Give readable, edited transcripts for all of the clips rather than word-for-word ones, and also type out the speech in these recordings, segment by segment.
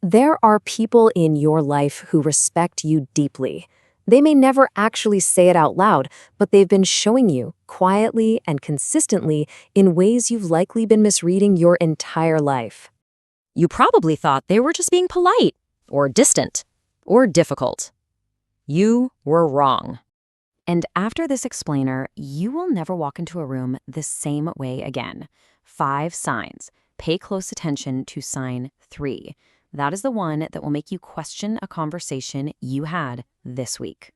There are people in your life who respect you deeply. They may never actually say it out loud, but they've been showing you, quietly and consistently, in ways you've likely been misreading your entire life. You probably thought they were just being polite, or distant, or difficult. You were wrong. And after this explainer, you will never walk into a room the same way again. 5 signs. Pay close attention to sign 3. That is the one that will make you question a conversation you had this week.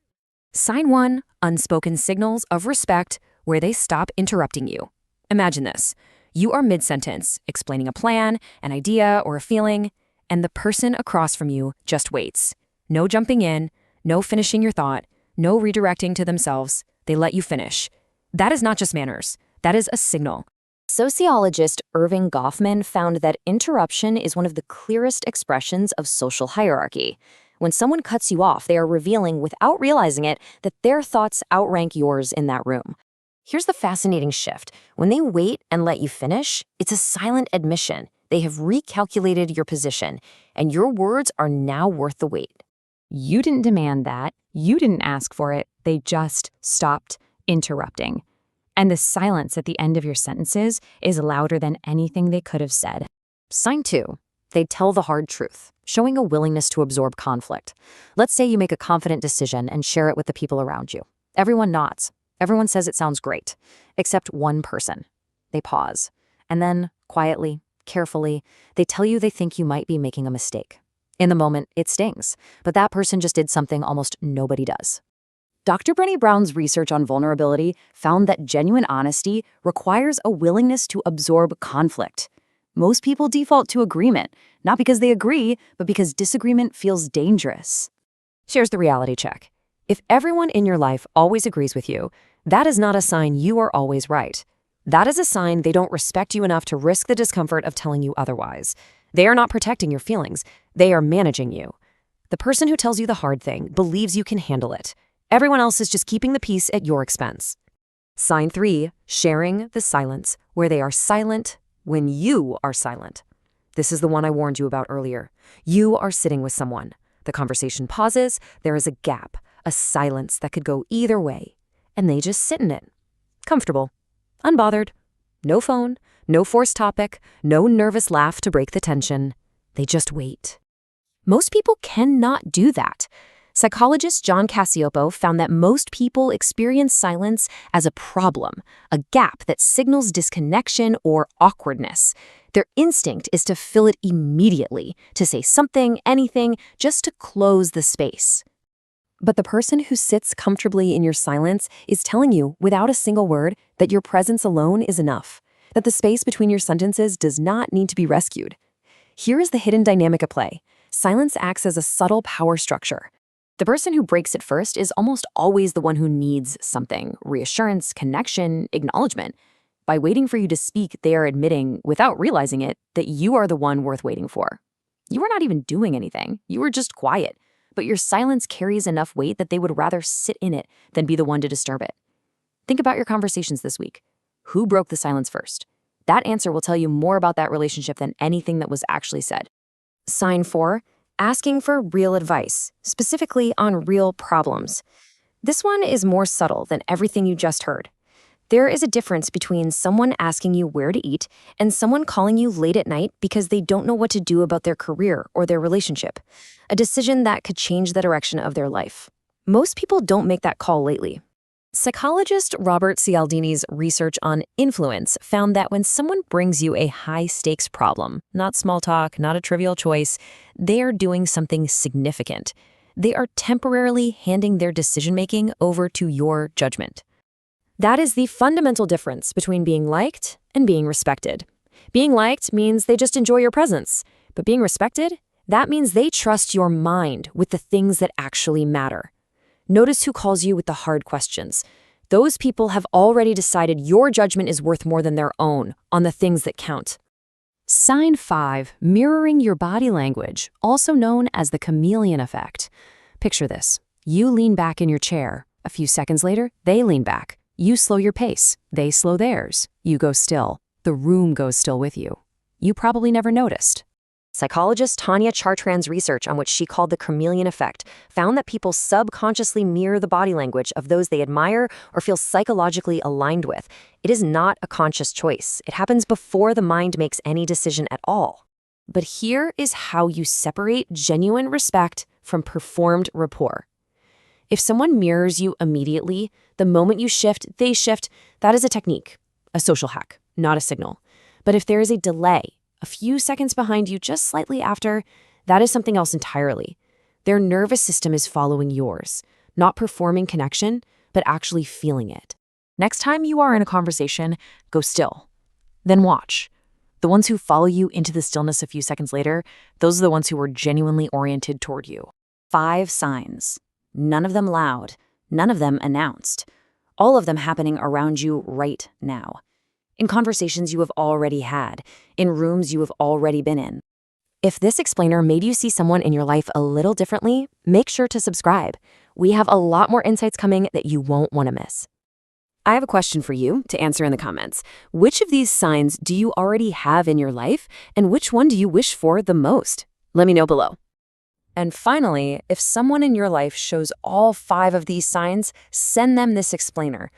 Sign 1, unspoken signals of respect where they stop interrupting you. Imagine this. You are mid-sentence, explaining a plan, an idea, or a feeling, and the person across from you just waits. No jumping in, no finishing your thought, no redirecting to themselves. They let you finish. That is not just manners. That is a signal. Sociologist Irving Goffman found that interruption is one of the clearest expressions of social hierarchy. When someone cuts you off, they are revealing, without realizing it, that their thoughts outrank yours in that room. Here's the fascinating shift. When they wait and let you finish, it's a silent admission. They have recalculated your position, and your words are now worth the wait. You didn't demand that. You didn't ask for it. They just stopped interrupting. And the silence at the end of your sentences is louder than anything they could have said. Sign 2. They tell the hard truth, showing a willingness to absorb conflict. Let's say you make a confident decision and share it with the people around you. Everyone nods. Everyone says it sounds great, except one person. They pause. And then, quietly, carefully, they tell you they think you might be making a mistake. In the moment, it stings, but that person just did something almost nobody does. Dr. Brené Brown's research on vulnerability found that genuine honesty requires a willingness to absorb conflict. Most people default to agreement, not because they agree, but because disagreement feels dangerous. Here's the reality check. If everyone in your life always agrees with you, that is not a sign you are always right. That is a sign they don't respect you enough to risk the discomfort of telling you otherwise. They are not protecting your feelings. They are managing you. The person who tells you the hard thing believes you can handle it. Everyone else is just keeping the peace at your expense. Sign 3, sharing the silence, where they are silent when you are silent. This is the one I warned you about earlier. You are sitting with someone. The conversation pauses, there is a gap, a silence that could go either way, and they just sit in it. Comfortable, unbothered, no phone, no forced topic, no nervous laugh to break the tension. They just wait. Most people cannot do that. Psychologist John Cacioppo found that most people experience silence as a problem, a gap that signals disconnection or awkwardness. Their instinct is to fill it immediately, to say something, anything, just to close the space. But the person who sits comfortably in your silence is telling you, without a single word, that your presence alone is enough, that the space between your sentences does not need to be rescued. Here is the hidden dynamic at play. Silence acts as a subtle power structure. The person who breaks it first is almost always the one who needs something: reassurance, connection, acknowledgement. By waiting for you to speak, they are admitting, without realizing it, that you are the one worth waiting for. You are not even doing anything. You are just quiet. But your silence carries enough weight that they would rather sit in it than be the one to disturb it. Think about your conversations this week. Who broke the silence first? That answer will tell you more about that relationship than anything that was actually said. Sign 4. Asking for real advice, specifically on real problems. This one is more subtle than everything you just heard. There is a difference between someone asking you where to eat and someone calling you late at night because they don't know what to do about their career or their relationship, a decision that could change the direction of their life. Most people don't make that call lately. Psychologist Robert Cialdini's research on influence found that when someone brings you a high-stakes problem, not small talk, not a trivial choice, they are doing something significant. They are temporarily handing their decision-making over to your judgment. That is the fundamental difference between being liked and being respected. Being liked means they just enjoy your presence, but being respected, that means they trust your mind with the things that actually matter. Notice who calls you with the hard questions. Those people have already decided your judgment is worth more than their own on the things that count. Sign 5, mirroring your body language, also known as the chameleon effect. Picture this. You lean back in your chair. A few seconds later, they lean back. You slow your pace. They slow theirs. You go still. The room goes still with you. You probably never noticed. Psychologist Tanya Chartrand's research, on which she called the chameleon effect, found that people subconsciously mirror the body language of those they admire or feel psychologically aligned with. It is not a conscious choice. It happens before the mind makes any decision at all. But here is how you separate genuine respect from performed rapport. If someone mirrors you immediately, the moment you shift, they shift, that is a technique, a social hack, not a signal. But if there is a delay, a few seconds behind you, just slightly after, that is something else entirely. Their nervous system is following yours, not performing connection, but actually feeling it. Next time you are in a conversation, go still. Then watch. The ones who follow you into the stillness a few seconds later, those are the ones who are genuinely oriented toward you. 5 signs. None of them loud, none of them announced. All of them happening around you right now. In conversations you have already had, in rooms you have already been in. If this explainer made you see someone in your life a little differently, make sure to subscribe. We have a lot more insights coming that you won't want to miss. I have a question for you to answer in the comments. Which of these signs do you already have in your life, and which one do you wish for the most? Let me know below. And finally, if someone in your life shows all 5 of these signs, send them this explainer.